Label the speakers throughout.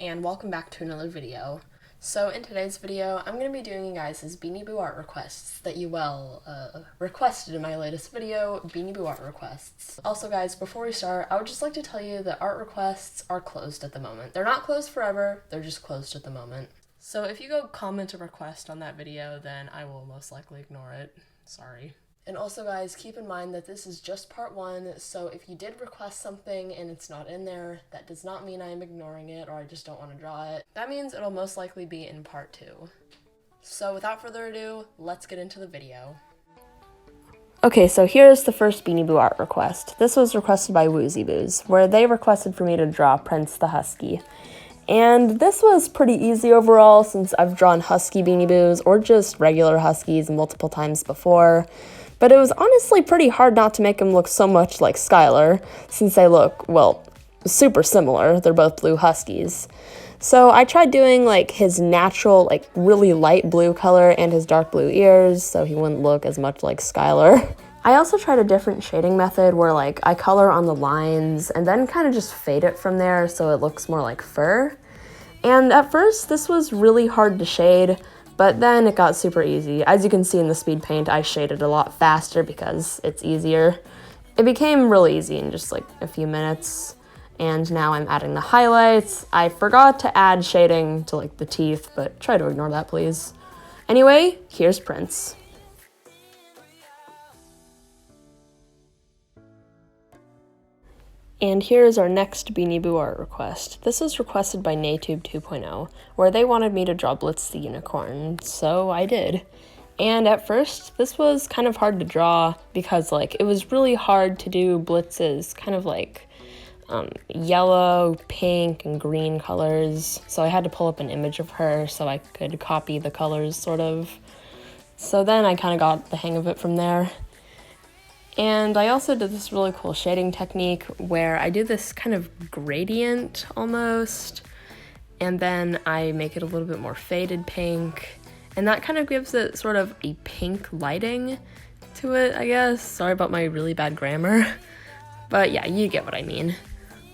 Speaker 1: and welcome back to another video. So in today's video, I'm going to be doing you guys' Beanie Boo art requests that you requested in my latest video, Beanie Boo art requests. Also guys, before we start, I would just like to tell you that art requests are closed at the moment. They're not closed forever, they're just closed at the moment. So if you go comment a request on that video, then I will most likely ignore it. Sorry. And also guys, keep in mind that this is just part 1, so if you did request something and it's not in there, that does not mean I'm ignoring it or I just don't want to draw it. That means it'll most likely be in part 2. So without further ado, let's get into the video. Okay, so here's the first Beanie Boo art request. This was requested by Woozy Boos, where they requested for me to draw Prince the Husky. And this was pretty easy overall since I've drawn Husky Beanie Boos or just regular Huskies multiple times before. But it was honestly pretty hard not to make him look so much like Skyler, since they look, well, super similar. They're both blue Huskies. So I tried doing like his natural, like really light blue color and his dark blue ears, so he wouldn't look as much like Skyler. I also tried a different shading method where like I color on the lines and then kind of just fade it from there so it looks more like fur. And at first this was really hard to shade, but then it got super easy. As you can see in the speed paint, I shaded a lot faster because it's easier. It became really easy in just like a few minutes. And now I'm adding the highlights. I forgot to add shading to like the teeth, but try to ignore that please. Anyway, here's Prince. And here is our next Beanie Boo art request. This was requested by Natube 2.0, where they wanted me to draw Blitz the unicorn, so I did. And at first, this was kind of hard to draw because like it was really hard to do Blitz's kind of like yellow, pink, and green colors. So I had to pull up an image of her so I could copy the colors sort of. So then I kind of got the hang of it from there. And I also did this really cool shading technique where I do this kind of gradient almost, and then I make it a little bit more faded pink, and that kind of gives it sort of a pink lighting to it, I guess. Sorry about my really bad grammar, but yeah, you get what I mean.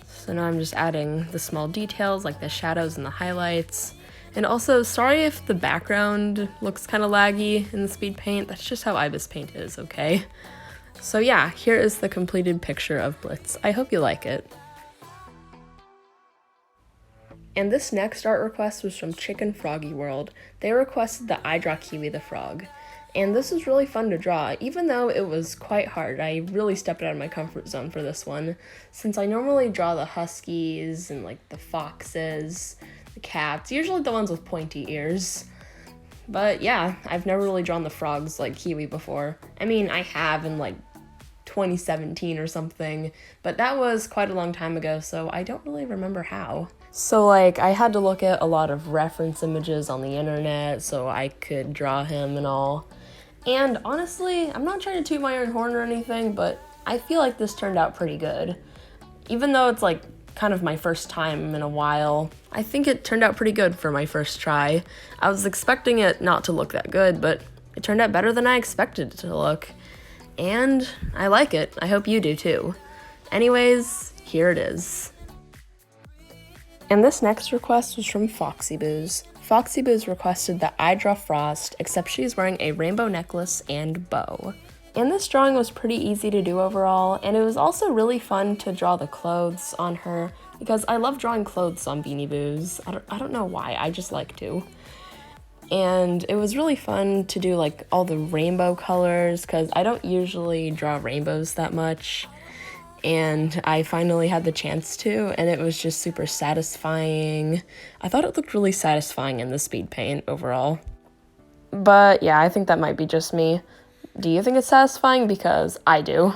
Speaker 1: So now I'm just adding the small details like the shadows and the highlights. And also, sorry if the background looks kind of laggy in the speed paint, that's just how Ibis Paint is, okay? So yeah, here is the completed picture of Blitz. I hope you like it. And this next art request was from Chicken Froggy World. They requested that I draw Kiwi the frog. And this was really fun to draw, even though it was quite hard. I really stepped out of my comfort zone for this one, since I normally draw the Huskies and like the foxes, the cats, usually the ones with pointy ears. But yeah, I've never really drawn the frogs like Kiwi before. I mean, I have in like 2017 or something, but that was quite a long time ago, so I don't really remember how. So like, I had to look at a lot of reference images on the internet so I could draw him and all. And honestly, I'm not trying to toot my own horn or anything, but I feel like this turned out pretty good. Even though it's like kind of my first time in a while, I think it turned out pretty good for my first try. I was expecting it not to look that good, but it turned out better than I expected it to look. And I like it. I hope you do too. Anyways, here it is. And this next request was from Foxy Boos. Foxy Boos requested that I draw Frost, except she's wearing a rainbow necklace and bow. And this drawing was pretty easy to do overall, and it was also really fun to draw the clothes on her, because I love drawing clothes on Beanie Boos. I don't know why, I just like to. And it was really fun to do like all the rainbow colors, because I don't usually draw rainbows that much, and I finally had the chance to, and it was just super satisfying. I thought it looked really satisfying in the speed paint overall. But yeah, I think that might be just me. Do you think it's satisfying? Because I do.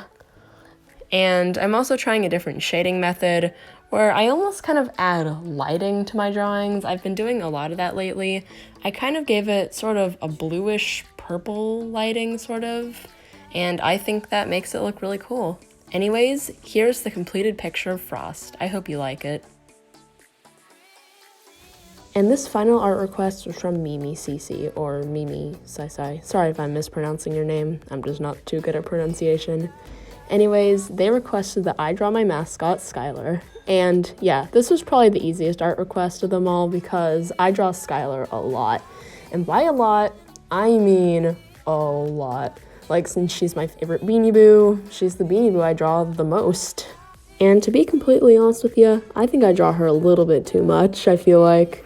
Speaker 1: And I'm also trying a different shading method where I almost kind of add lighting to my drawings. I've been doing a lot of that lately. I kind of gave it sort of a bluish purple lighting sort of, and I think that makes it look really cool. Anyways, here's the completed picture of Frost. I hope you like it. And this final art request was from Mimi CC, or Mimi Sai. Sorry if I'm mispronouncing your name, I'm just not too good at pronunciation. Anyways, they requested that I draw my mascot, Skyler. And yeah, this was probably the easiest art request of them all because I draw Skyler a lot. And by a lot, I mean a lot. Like, since she's my favorite Beanie Boo, she's the Beanie Boo I draw the most. And to be completely honest with you, I think I draw her a little bit too much, I feel like.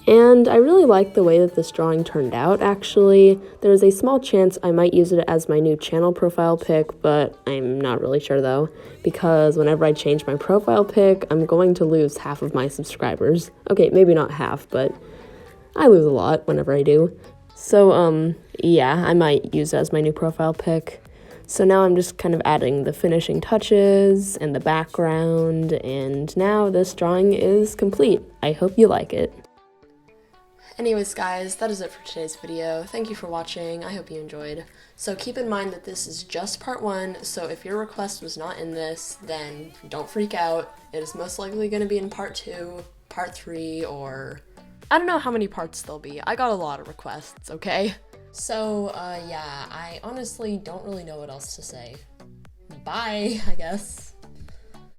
Speaker 1: And I really like the way that this drawing turned out, actually. There's a small chance I might use it as my new channel profile pic, but I'm not really sure though, because whenever I change my profile pic, I'm going to lose half of my subscribers. Okay, maybe not half, but I lose a lot whenever I do. So, yeah, I might use it as my new profile pic. So now I'm just kind of adding the finishing touches and the background, and now this drawing is complete. I hope you like it. Anyways, guys, that is it for today's video. Thank you for watching. I hope you enjoyed. So keep in mind that this is just part 1, so if your request was not in this, then don't freak out. It is most likely going to be in part 2, part 3, or I don't know how many parts there'll be. I got a lot of requests, okay? So, yeah, I honestly don't really know what else to say. Bye, I guess.